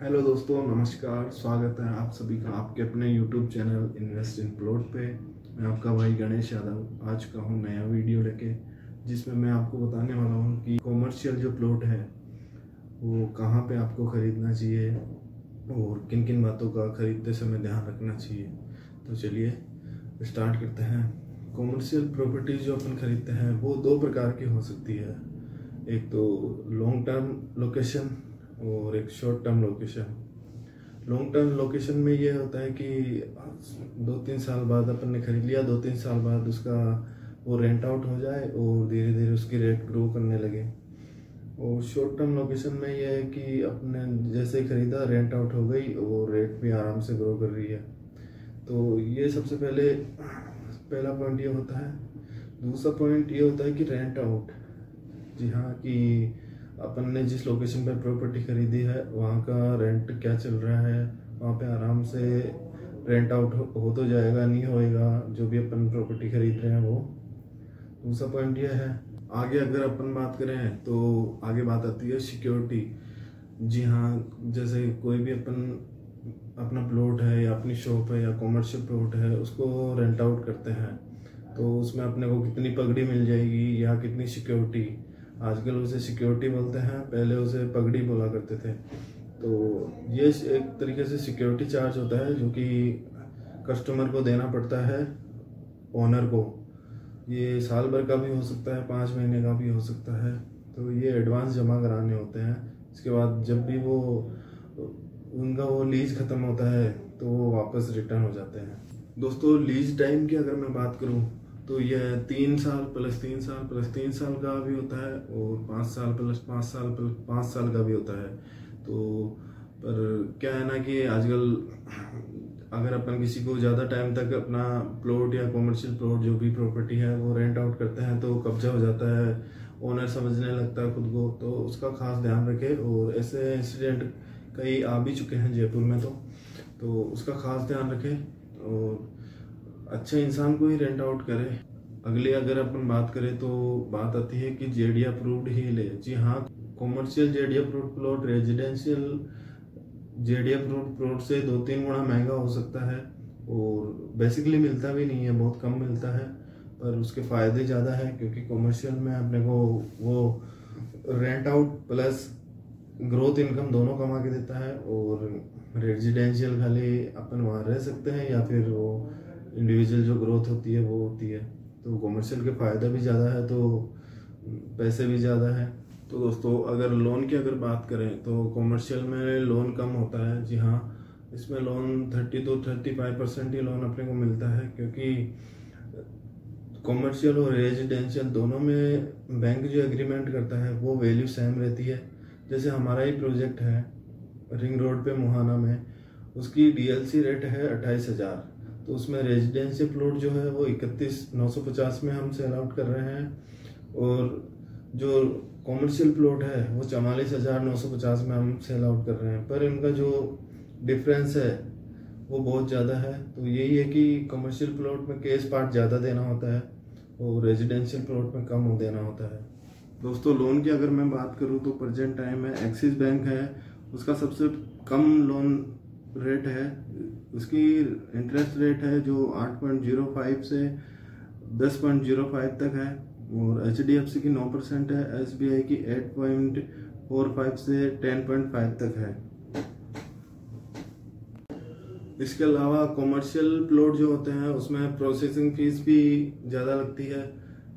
Hello दोस्तों, नमस्कार। स्वागत है आप सभी का आपके अपने YouTube channel invest in plot पे। मैं आपका भाई गणेश यादव आज का हूँ नया वीडियो लेके, जिसमें मैं आपको बताने वाला हूँ कि कॉमर्शियल जो प्लॉट है वो कहाँ पे आपको ख़रीदना चाहिए और किन किन बातों का ख़रीदते समय ध्यान रखना चाहिए। तो चलिए स्टार्ट करते हैं। कॉमर्शियल प्रॉपर्टी जो अपन ख़रीदते हैं वो दो प्रकार की हो सकती है। एक तो लॉन्ग टर्म लोकेशन और एक short term location. Long term location में ये होता है कि 2-3 साल बाद अपन ने खरीद लिया, 2-3 साल बाद उसका वो रेंट आउट हो जाए और धीरे धीरे उसकी रेट ग्रो करने लगे। और शॉर्ट टर्म लोकेशन में ये है कि अपने जैसे ही खरीदा रेंट आउट हो गई और रेट भी आराम से ग्रो कर रही है। तो ये सबसे पहला पॉइंट ये होता है। दूसरा पॉइंट ये होता है कि रेंट आउट। जी हाँ, कि अपन ने जिस लोकेशन पर प्रॉपर्टी खरीदी है वहाँ का रेंट क्या चल रहा है, वहाँ पे आराम से रेंट आउट हो तो जाएगा, नहीं होएगा जो भी अपन प्रॉपर्टी खरीद रहे हैं वो। दूसरा पॉइंट ये है। आगे अगर अपन बात करें तो आगे बात आती है सिक्योरिटी। जी हाँ, जैसे कोई भी अपन अपना प्लॉट है या अपनी शॉप है या कॉमर्शियल प्लॉट है उसको रेंट आउट करते हैं तो उसमें अपने को कितनी पगड़ी मिल जाएगी या कितनी सिक्योरिटी। आजकल उसे सिक्योरिटी बोलते हैं, पहले उसे पगड़ी बोला करते थे। तो ये एक तरीके से सिक्योरिटी चार्ज होता है जो कि कस्टमर को देना पड़ता है, ओनर को। ये साल भर का भी हो सकता है, 5 महीने का भी हो सकता है। तो ये एडवांस जमा कराने होते हैं। इसके बाद जब भी उनका वो लीज ख़त्म होता है तो वो वापस रिटर्न हो जाते हैं। दोस्तों, लीज टाइम की अगर मैं बात करूं तो यह 3 साल प्लस 3 साल प्लस 3 साल का भी होता है और 5 साल प्लस 5 साल प्लस 5 साल का भी होता है। तो पर क्या है ना कि आजकल अगर अपन किसी को ज़्यादा टाइम तक अपना प्लॉट या कॉमर्शियल प्लॉट जो भी प्रॉपर्टी है वो रेंट आउट करते हैं तो कब्जा हो जाता है, ओनर समझने लगता है खुद को। तो उसका खास ध्यान रखें। और ऐसे इंसिडेंट कई आ भी चुके हैं जयपुर में, तो उसका खास ध्यान रखें और अच्छे इंसान को ही रेंट आउट करें। अगली अगर अपन बात करें तो बात आती है कि जेडी अप्रूव्ड ही ले। जी हाँ, commercial JD approved plot residential JD approved plot से 2-3 गुना महंगा हो सकता है और बेसिकली मिलता भी नहीं है, बहुत कम मिलता है। पर उसके फ़ायदे ज़्यादा है क्योंकि कॉमर्शियल में अपने को वो rent out plus growth income दोनों कमा के देता है। और रेजिडेंशियल खाली अपन वहाँ रह सकते हैं या फिर वो इंडिविजुअल जो ग्रोथ होती है वो होती है। तो कॉमर्शियल के फ़ायदा भी ज़्यादा है तो पैसे भी ज़्यादा है। तो दोस्तों, अगर लोन की अगर बात करें तो कॉमर्शियल में लोन कम होता है। जी हाँ, इसमें लोन 30 to 35% ही लोन अपने को मिलता है क्योंकि कॉमर्शियल और रेजिडेंशियल दोनों में बैंक जो एग्रीमेंट करता है वो वैल्यू सेम रहती है। जैसे हमारा ही प्रोजेक्ट है रिंग रोड पे मोहाना में, उसकी डीएलसी रेट है 28,000। तो उसमें रेजिडेंशियल प्लॉट जो है वो 31,950 में हम सेल आउट कर रहे हैं और जो कॉमर्शियल प्लॉट है वो 44,950 में हम सेल आउट कर रहे हैं। पर इनका जो डिफरेंस है वो बहुत ज़्यादा है। तो यही है कि कॉमर्शियल प्लॉट में केस पार्ट ज़्यादा देना होता है और रेजिडेंशियल प्लॉट में कम देना होता है। दोस्तों, लोन की अगर मैं बात करूं तो प्रेजेंट टाइम में एक्सिस बैंक है, उसका सबसे कम लोन रेट है। उसकी इंटरेस्ट रेट है जो 8.05 से 10.05 तक है और HDFC की 9% है, SBI की 8.45 से 10.5 तक है। इसके अलावा कॉमर्शियल प्लॉट जो होते हैं उसमें प्रोसेसिंग फीस भी ज़्यादा लगती है।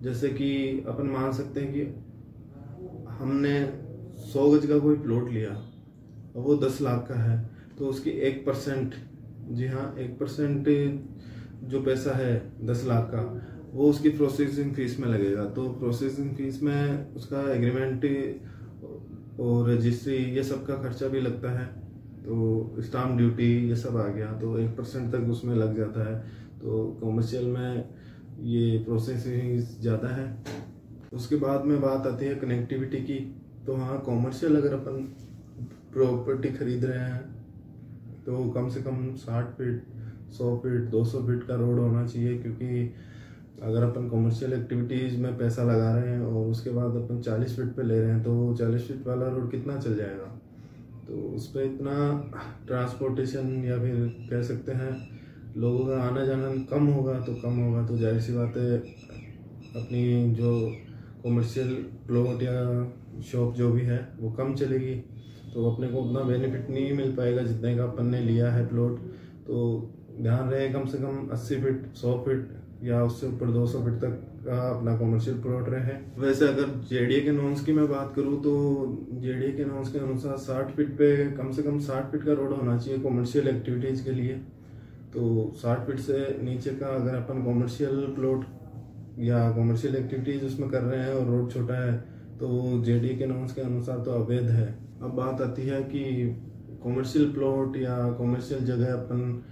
जैसे कि अपन मान सकते हैं कि हमने 100 गज का कोई प्लॉट लिया और वो 10 लाख का है तो उसकी 1%, जी हाँ 1% जो पैसा है 10 लाख का वो उसकी प्रोसेसिंग फीस में लगेगा। तो प्रोसेसिंग फीस में उसका एग्रीमेंट और रजिस्ट्री ये सब का खर्चा भी लगता है। तो स्टाम्प ड्यूटी ये सब आ गया तो 1% तक उसमें लग जाता है। तो कॉमर्शियल में ये प्रोसेसिंग ज़्यादा है। उसके बाद में बात आती है कनेक्टिविटी की। तो हाँ, कॉमर्शियल अगर अपन प्रॉपर्टी खरीद रहे हैं तो कम से कम 60 फीट 100 फीट 200 फीट का रोड होना चाहिए क्योंकि अगर अपन कॉमर्शियल एक्टिविटीज़ में पैसा लगा रहे हैं और उसके बाद अपन 40 फीट पे ले रहे हैं तो 40 फीट वाला रोड कितना चल जाएगा। तो उस पर इतना ट्रांसपोर्टेशन या फिर कह सकते हैं लोगों का आना जाना कम होगा, तो जाहिर सी बात है अपनी जो कॉमर्शियल प्लॉट या शॉप जो भी है वो कम चलेगी, तो अपने को उतना बेनिफिट नहीं मिल पाएगा जितने का अपन ने लिया है प्लॉट। तो ध्यान रहे कम से कम 80 फीट 100 फीट या उससे ऊपर 200 फीट तक का अपना कॉमर्शियल प्लॉट रहे। वैसे अगर जेडीए के नॉर्म्स की मैं बात करूँ तो जेडीए के नॉर्म्स के अनुसार 60 फीट पे कम से कम 60 फीट का रोड होना चाहिए कॉमर्शियल एक्टिविटीज़ के लिए। तो 60 फीट से नीचे का अगर अपन कॉमर्शियल प्लॉट या कॉमर्शियल एक्टिविटीज़ उसमें कर रहे हैं और रोड छोटा है तो जेडीए के नॉर्म्स के अनुसार तो अवैध है। अब बात आती है कि कॉमर्शियल प्लॉट या कॉमर्शियल जगह अपन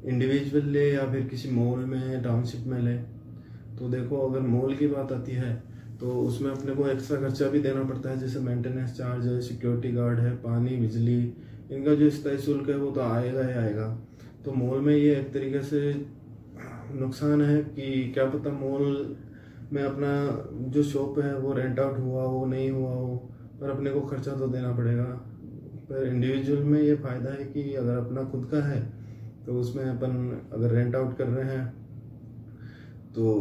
इंडिविजुअल ले या फिर किसी मॉल में टाउनशिप में ले। तो देखो अगर मॉल की बात आती है तो उसमें अपने को एक्स्ट्रा खर्चा भी देना पड़ता है, जैसे मेंटेनेंस चार्ज है, सिक्योरिटी गार्ड है, पानी बिजली, इनका जो स्थायी शुल्क है वो तो आएगा ही आएगा। तो मॉल में ये एक तरीके से नुकसान है कि क्या पता मॉल में अपना जो शॉप है वो रेंट आउट हुआ हो नहीं हुआ हो, पर अपने को खर्चा तो देना पड़ेगा। पर इंडिविजुअल में ये फ़ायदा है कि अगर अपना खुद का है तो उसमें अपन अगर रेंट आउट कर रहे हैं तो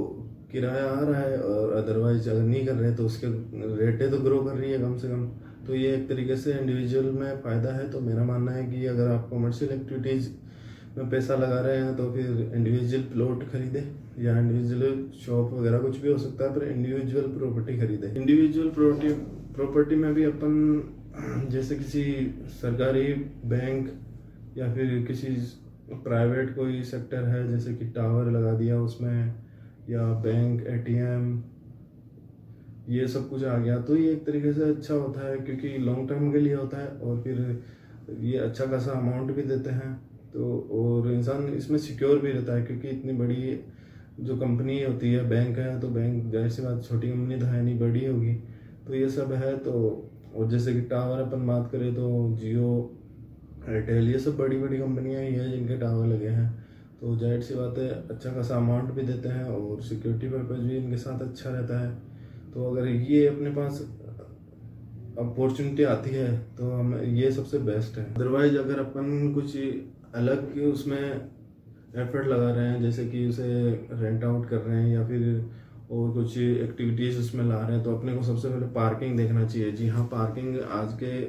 किराया आ रहा है, और अदरवाइज अगर नहीं कर रहे तो उसके रेटें तो ग्रो कर रही है कम से कम। तो ये एक तरीके से इंडिविजुअल में फ़ायदा है। तो मेरा मानना है कि अगर आप कॉमर्शियल एक्टिविटीज़ में पैसा लगा रहे हैं तो फिर इंडिविजुअल प्लॉट खरीदे या इंडिविजुअल शॉप वगैरह कुछ भी हो सकता है, पर इंडिविजुअल प्रॉपर्टी खरीदे। इंडिविजुअल प्रॉपर्टी में भी अपन जैसे किसी सरकारी बैंक या फिर किसी प्राइवेट कोई सेक्टर है जैसे कि टावर लगा दिया उसमें, या बैंक एटीएम ये सब कुछ आ गया, तो ये एक तरीके से अच्छा होता है क्योंकि लॉन्ग टर्म के लिए होता है और फिर ये अच्छा खासा अमाउंट भी देते हैं। तो और इंसान इसमें सिक्योर भी रहता है क्योंकि इतनी बड़ी जो कंपनी होती है बैंक है, तो बैंक जाहिर सी बात छोटी कंपनी तो है नहीं, बड़ी होगी। तो ये सब है। तो और जैसे कि टावर अपन बात करें तो जियो एयरटेल ये सब बड़ी बड़ी कंपनियां ही हैं जिनके टावर लगे हैं, तो जाहिर सी बात है अच्छा खासा अमाउंट भी देते हैं और सिक्योरिटी पर्पज भी इनके साथ अच्छा रहता है। तो अगर ये अपने पास अपॉर्चुनिटी आती है तो हम ये सबसे बेस्ट है। अदरवाइज अगर अपन कुछ अलग उसमें एफर्ट लगा रहे हैं जैसे कि उसे रेंट आउट कर रहे हैं या फिर और कुछ एक्टिविटीज़ उसमें ला रहे हैं, तो अपने को सबसे पहले पार्किंग देखना चाहिए। जी हाँ, पार्किंग आज के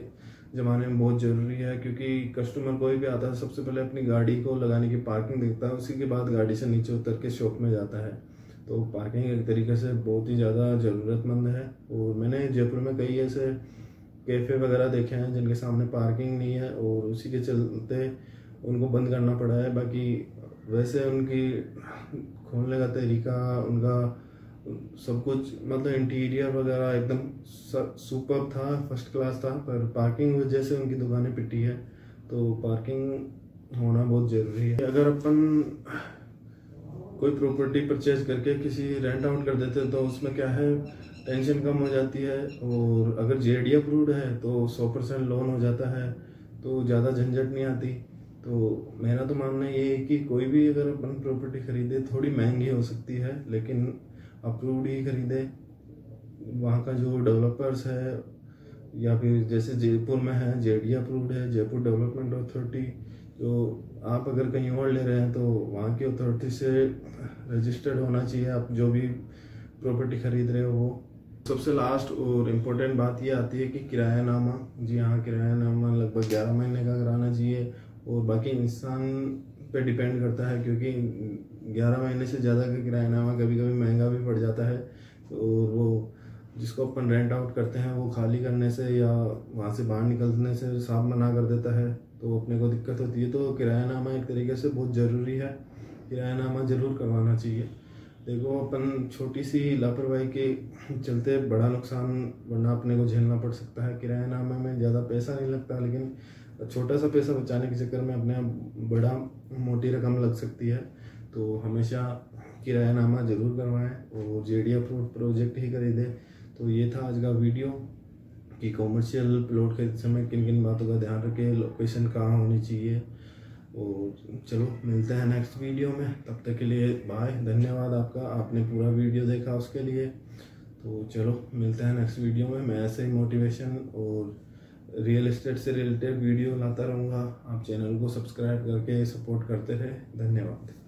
ज़माने में बहुत ज़रूरी है क्योंकि कस्टमर कोई भी आता है सबसे पहले अपनी गाड़ी को लगाने की पार्किंग देखता है, उसी के बाद गाड़ी से नीचे उतर के शॉप में जाता है। तो पार्किंग एक तरीके से बहुत ही ज़्यादा ज़रूरतमंद है। और मैंने जयपुर में कई ऐसे कैफ़े वगैरह देखे हैं जिनके सामने पार्किंग नहीं है और उसी के चलते उनको बंद करना पड़ा है। बाकी वैसे उनकी खोलने का तरीका, उनका सब कुछ मतलब इंटीरियर वगैरह एकदम सुपर था, फर्स्ट क्लास था, पर पार्किंग वजह से उनकी दुकानें पिटी है। तो पार्किंग होना बहुत ज़रूरी है। अगर अपन कोई प्रॉपर्टी परचेज करके किसी रेंट आउट कर देते हैं तो उसमें क्या है टेंशन कम हो जाती है, और अगर जेडीए अप्रूव्ड है तो 100% लोन हो जाता है, तो ज़्यादा झंझट नहीं आती। तो मेरा तो मानना ये है कि कोई भी अगर अपन प्रॉपर्टी खरीदे थोड़ी महंगी हो सकती है लेकिन अप्रूव्ड ही खरीदे। वहाँ का जो डेवलपर्स है या फिर जैसे जयपुर में है जेडीए अप्रूव्ड है, जयपुर डेवलपमेंट अथॉरिटी, तो आप अगर कहीं और ले रहे हैं तो वहाँ की अथॉरिटी से रजिस्टर्ड होना चाहिए आप जो भी प्रॉपर्टी खरीद रहे हो वो। सबसे लास्ट और इम्पोर्टेंट बात ये आती है कि किरायानामा। जी हाँ, किरायानामा लगभग 11 महीने का कराना चाहिए और बाकी इंसान पे डिपेंड करता है क्योंकि 11 महीने से ज़्यादा का किरायानामा कभी कभी महंगा भी पड़ जाता है। और वो जिसको अपन रेंट आउट करते हैं वो खाली करने से या वहाँ से बाहर निकलने से साफ मना कर देता है, तो अपने को दिक्कत होती है। तो किरायानामा एक तरीके से बहुत ज़रूरी है, किरायानामा ज़रूर करवाना चाहिए। देखो अपन छोटी सी लापरवाही के चलते बड़ा नुकसान वरना अपने को झेलना पड़ सकता है। किरायानामे में ज़्यादा पैसा नहीं लगता लेकिन छोटा सा पैसा बचाने के चक्कर में अपने बड़ा मोटी रकम लग सकती है। तो हमेशा किरायानामा ज़रूर करवाएं और जेडीए अप्रूव्ड प्रोजेक्ट ही खरीदें। तो ये था आज का वीडियो कि कॉमर्शियल प्लॉट खरीदते समय किन किन बातों का ध्यान रखें, लोकेशन कहाँ होनी चाहिए। और चलो मिलते हैं नेक्स्ट वीडियो में, तब तक के लिए बाय। धन्यवाद आपका, आपने पूरा वीडियो देखा उसके लिए। तो चलो मिलते हैं नेक्स्ट वीडियो में। मैं ऐसे ही मोटिवेशन और रियल एस्टेट से रिलेटेड वीडियो लाता रहूँगा। आप चैनल को सब्सक्राइब करके सपोर्ट करते रहे। धन्यवाद।